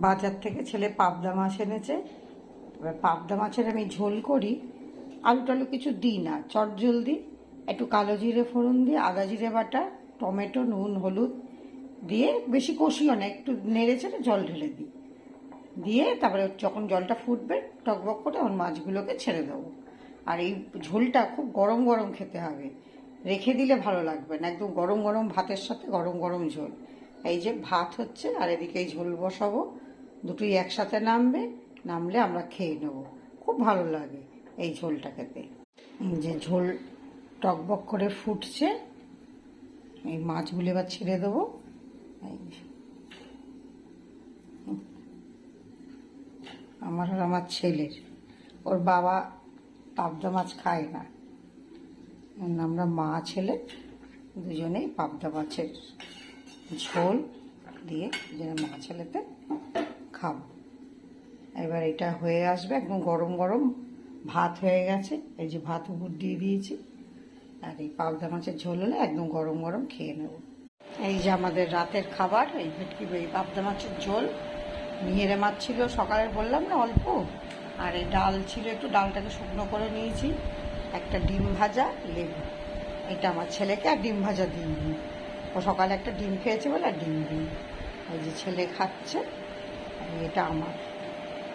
বাজার থেকে ছেলে পাবদা মাছ এনেছে। এবার পাবদা মাছের আমি ঝোল করি, আলু টালু কিছু দিই না, চটজলদি একটু কালো জিরে ফোড়ন দিয়ে আদা জিরে বাটা, টমেটো, নুন, হলুদ দিয়ে বেশি কষিও না, একটু নেড়ে চেড়ে জল ঢেলে দিই, দিয়ে তারপরে যখন জলটা ফুটবে টকবক করে ওর মাছগুলোকে ছেড়ে দেবো। আর এই ঝোলটা খুব গরম গরম খেতে হবে, রেখে দিলে ভালো লাগবে না, একদম গরম গরম ভাতের সাথে গরম গরম ঝোল। এই যে ভাত হচ্ছে আর এদিকে এই ঝোল বসাবো, দুটোই একসাথে নামবে, নামলে আমরা খেয়ে নেব। খুব ভালো লাগে এই ঝোলটা খেতে। যে ঝোল টকবক করে ফুটছে, এই মাছগুলো এবার ছেড়ে দেবো। এই আমার আর আমার ছেলের, ওর বাবা পাবদা মাছ খায় না, আমরা মা ছেলে দুজনেই পাবদা মাছের ঝোল দিয়ে দুজনে মা ছেলেতে খাবো। এবার এটা হয়ে আসবে, একদম গরম গরম ভাত হয়ে গেছে, এই যে ভাত উপর দিয়ে দিয়েছি, আর এই পাবদা মাছের ঝোল হলে একদম গরম গরম খেয়ে নেব। এই যে আমাদের রাতের খাবার, এই ভেটকি এই পাবদা মাছের ঝোল, মিহিরে মাছ ছিল সকালে বললাম না অল্প, আর এই ডাল ছিল একটু, ডালটাকে শুকনো করে নিয়েছি, একটা ডিম ভাজা, লেবু। এটা আমার ছেলেকে আর ডিম ভাজা দিইনি, ও সকালে একটা ডিম খেয়েছে বলে আর ডিম দিই। এই যে ছেলে খাচ্ছে, এটা আমার।